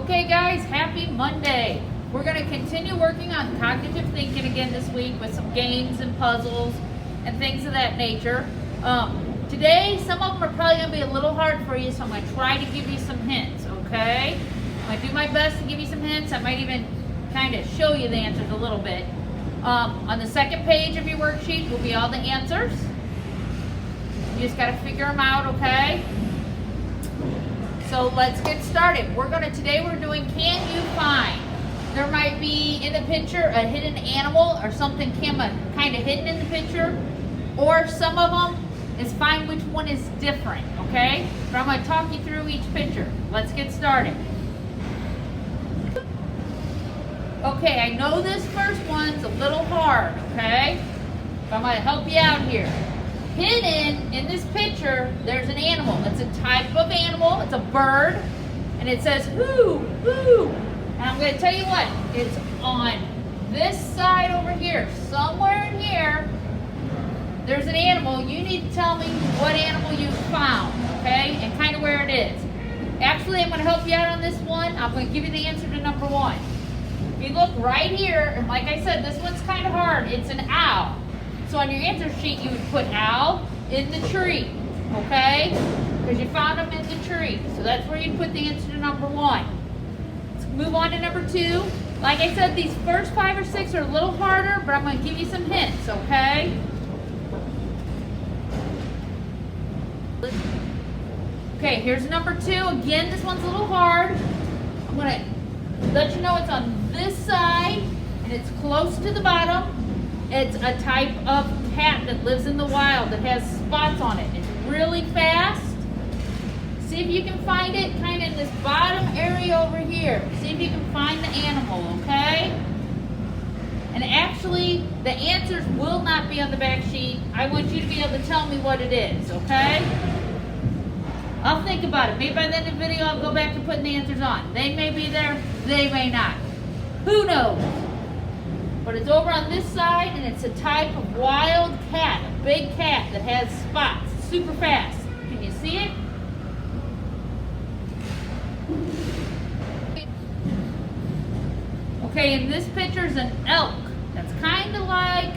Okay guys, happy Monday. We're going to continue working on cognitive thinking again this week with some games and puzzles and things of that nature. Today, some of them are probably going to be a little hard for you, so I'm going to try to give you some hints, okay? I'm going to do my best to give you some hints. I might even kind of show you the answers a little bit. On the second page of your worksheet will be all the answers. You just got to figure them out, okay? So let's get started. Today we're doing can you find. There might be in the picture a hidden animal or something kind of hidden in the picture, or some of them is find which one is different, okay? But I'm going to talk you through each picture. Let's get started. Okay, I know this first one's a little hard, okay? But I'm going to help you out here. Hidden in this picture, there's an animal. It's a type of animal. It's a bird. And it says, whoo, whoo. And I'm going to tell you what. It's on this side over here. Somewhere in here, there's an animal. You need to tell me what animal you found, okay? And kind of where it is. Actually, I'm going to help you out on this one. I'm going to give you the answer to number one. If you look right here, and like I said, this one's kind of hard. It's an owl. So on your answer sheet, you would put owl in the tree, okay? Because you found them in the tree. So that's where you'd put the answer to number one. Let's move on to number two. Like I said, these first 5 or 6 are a little harder, but I'm going to give you some hints, okay? Okay, here's number two. Again, this one's a little hard. I'm going to let you know it's on this side, and it's close to the bottom. It's a type of cat that lives in the wild that has spots on it. It's really fast. See if you can find it kind of in this bottom area over here. See if you can find the animal, okay? And actually, the answers will not be on the back sheet. I want you to be able to tell me what it is, okay? I'll think about it. Maybe by the end of the video, I'll go back to putting the answers on. They may be there, they may not. Who knows? But it's over on this side, and it's a type of wild cat, a big cat that has spots, super fast. Can you see it? Okay, in this picture is an elk. That's kind of like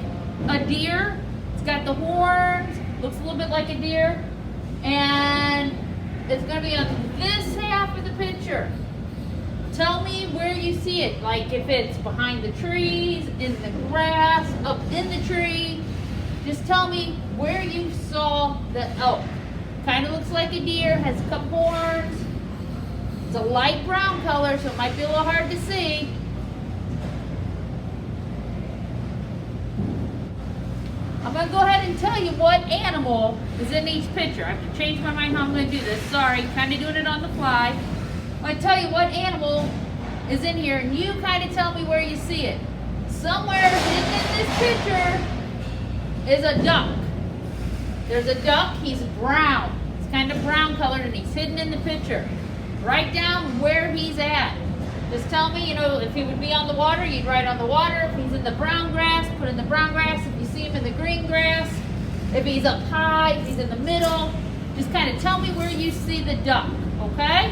a deer. It's got the horns, looks a little bit like a deer, and it's going to be on this half of the picture. Tell me where you see it, like if it's behind the trees, in the grass, up in the tree. Just tell me where you saw the elk. Kind of looks like a deer, has a couple horns. It's a light brown color, so it might be a little hard to see. I'm going to go ahead and tell you what animal is in each picture. I have to change my mind how I'm going to do this. Sorry, kind of doing it on the fly. I'm going to tell you what animal is in here, and you kind of tell me where you see it. Somewhere hidden in this picture is a duck. There's a duck. He's brown. It's kind of brown colored, and he's hidden in the picture. Write down where he's at. Just tell me, if he would be on the water, you'd write on the water. If he's in the brown grass, put in the brown grass. If you see him in the green grass, if he's up high, if he's in the middle, just kind of tell me where you see the duck, okay?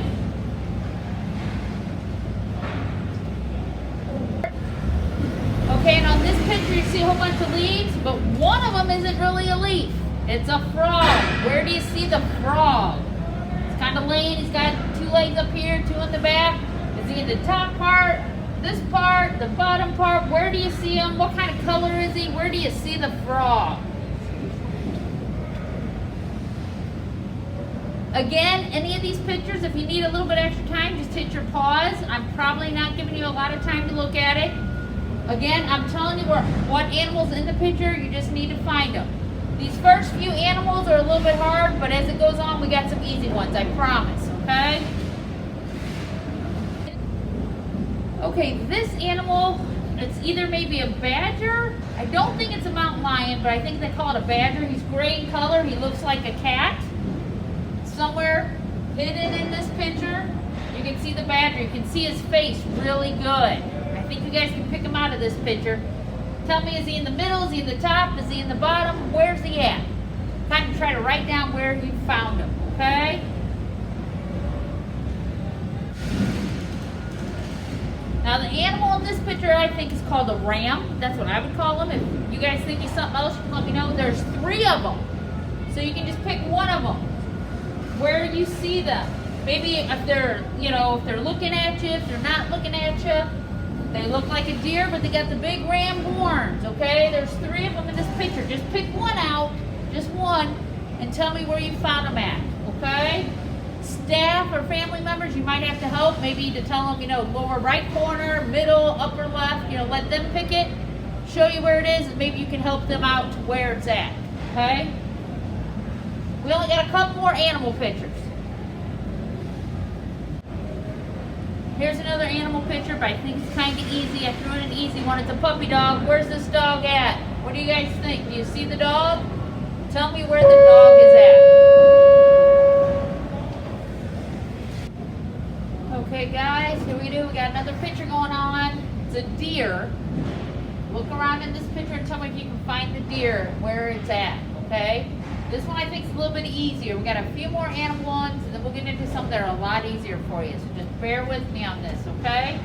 Okay, and on this picture you see a whole bunch of leaves, but one of them isn't really a leaf. It's a frog. Where do you see the frog? It's kind of laying. He's got 2 legs up here, 2 in the back. Is he in the top part, this part, the bottom part? Where do you see him? What kind of color is he? Where do you see the frog? Again, any of these pictures, if you need a little bit extra time, just hit your pause. I'm probably not giving you a lot of time to look at it. Again, I'm telling you what animals in the picture, you just need to find them. These first few animals are a little bit hard, but as it goes on, we got some easy ones, I promise, okay? Okay, this animal, it's either maybe a badger. I don't think it's a mountain lion, but I think they call it a badger. He's gray in color. He looks like a cat. Somewhere hidden in this picture, you can see the badger. You can see his face really good. I think you guys can pick him out of this picture. Tell me, is he in the middle? Is he in the top? Is he in the bottom? Where's he at? Kind of try to write down where you found him, okay? Now the animal in this picture I think is called a ram. That's what I would call them. If you guys think he's something else, you can let me know. There's 3 of them. So you can just pick one of them. Where you see them. Maybe if they're, if they're looking at you, if they're not looking at you. They look like a deer, but they got the big ram horns, okay? There's 3 of them in this picture. Just pick one out, just one, and tell me where you found them at, okay? Staff or family members, you might have to help, maybe to tell them, lower right corner, middle, upper left, let them pick it, show you where it is, and maybe you can help them out to where it's at, okay? We only got a couple more animal pictures. Here's another animal picture, but I think it's kind of easy. I threw in an easy one. It's a puppy dog. Where's this dog at? What do you guys think? Do you see the dog? Tell me where the dog is at. Okay, guys, here we do. We got another picture going on. It's a deer. Look around in this picture and tell me if you can find the deer, where it's at, okay? This one I think is a little bit easier. We got a few more animal ones, and then we'll get into some that are a lot easier for you. So just bear with me on this, okay?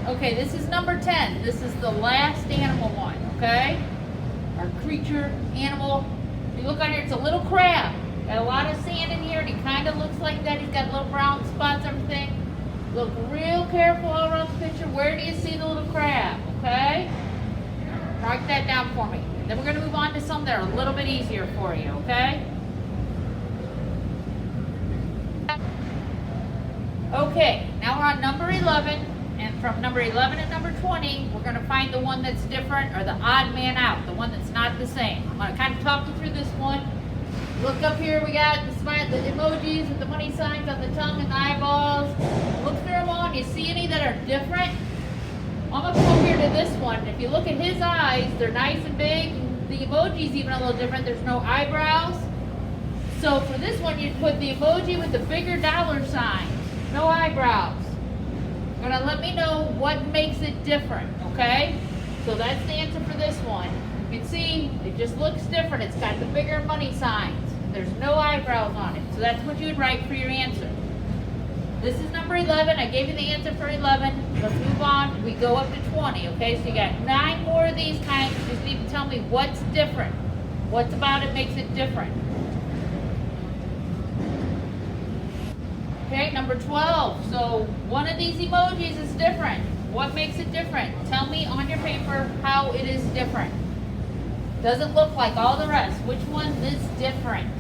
Okay, this is number 10. This is the last animal one, okay? Our creature, animal. If you look on here, it's a little crab. Got a lot of sand in here, and he kind of looks like that. He's got little brown spots, everything. Look real careful all around the picture. Where do you see the little crab, okay? Write that down for me. Then we're going to move on to some that are a little bit easier for you, okay? Okay, now we're on number 11, and from number 11 to number 20, we're going to find the one that's different, or the odd man out, the one that's not the same. I'm going to kind of talk you through this one. Look up here, we got the emojis with the money signs on the tongue and the eyeballs. Look through them all, and you see any that are different? I'm going to come over here to this one. If you look at his eyes, they're nice and big. The emoji's even a little different. There's no eyebrows. So for this one, you'd put the emoji with the bigger dollar sign. No eyebrows. You're going to let me know what makes it different, okay? So that's the answer for this one. You can see it just looks different. It's got the bigger money signs. There's no eyebrows on it. So that's what you would write for your answer. This is number 11. I gave you the answer for 11. Let's move on. We go up to 20, okay? So you got 9 more of these kinds. You just need to tell me what's different. What's about it makes it different. Okay, number 12. So one of these emojis is different. What makes it different? Tell me on your paper how it is different. Doesn't look like all the rest. Which one is different?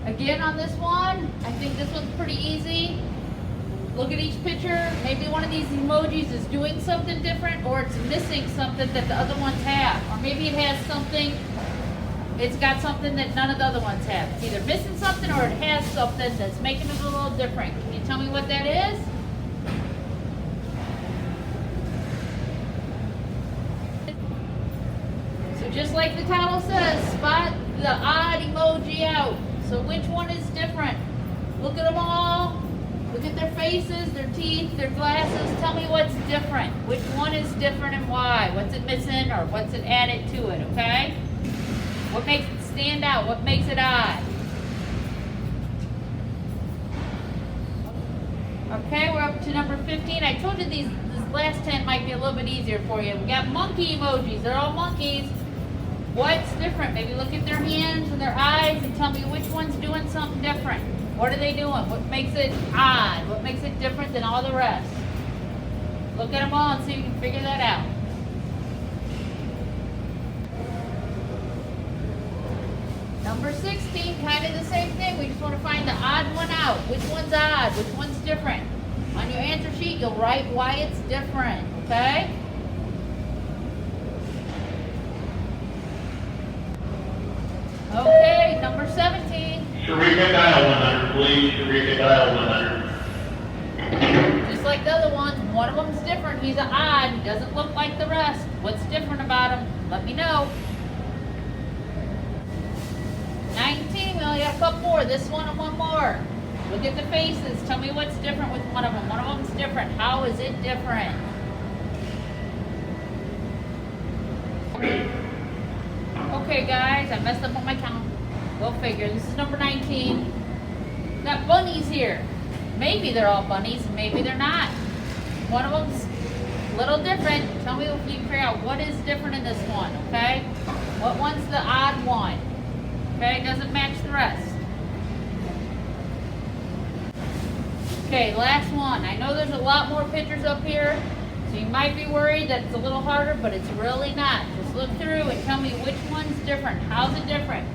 Again, on this one, I think this one's pretty easy. Look at each picture. Maybe one of these emojis is doing something different, or it's missing something that the other ones have. Or maybe it has something, it's got something that none of the other ones have. It's either missing something or it has something that's making it a little different. Can you tell me what that is? So just like the title says, spot the odd emoji out. So which one is different? Look at them all. Look at their faces, their teeth, their glasses. Tell me what's different. Which one is different and why? What's it missing or what's it added to it, okay? What makes it stand out? What makes it odd? Okay, we're up to number 15. I told you these last 10 might be a little bit easier for you. We got monkey emojis. They're all monkeys. What's different? Maybe look at their hands and their eyes and tell me which one's doing something different. What are they doing? What makes it odd? What makes it different than all the rest? Look at them all and see if you can figure that out. Number 16, kind of the same thing. We just want to find the odd one out. Which one's odd? Which one's different? On your answer sheet, you'll write why it's different, okay? Okay, number 17. Sharika, dial 100, please. Sharika, dial 100. Just like the other ones, one of them's different. He's an odd. He doesn't look like the rest. What's different about him? Let me know. 19, we only got a couple more. This one and one more. Look at the faces. Tell me what's different with one of them. One of them's different. How is it different? Okay, guys, I messed up on my count. Go figure. This is number 19. Got bunnies here. Maybe they're all bunnies, maybe they're not. One of them's a little different. Tell me if you can figure out what is different in this one, okay? What one's the odd one? Okay, doesn't match the rest. Okay, last one. I know there's a lot more pictures up here, so you might be worried that it's a little harder, but it's really not. Just look through and tell me which one's different. How's it different?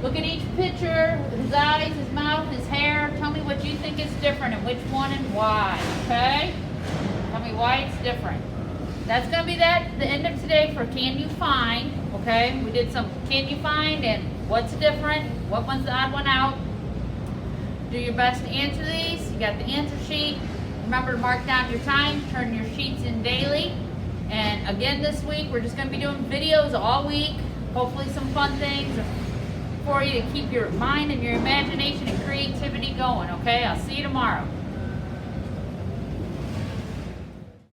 Look at each picture, his eyes, his mouth, his hair. Tell me what you think is different and which one and why, okay? Tell me why it's different. That's going to be the end of today for Can You Find, okay? We did some Can You Find and what's different, what one's the odd one out. Do your best to answer these. You got the answer sheet. Remember to mark down your time, turn your sheets in daily. And again this week, we're just going to be doing videos all week. Hopefully some fun things for you to keep your mind and your imagination and creativity going, okay? I'll see you tomorrow.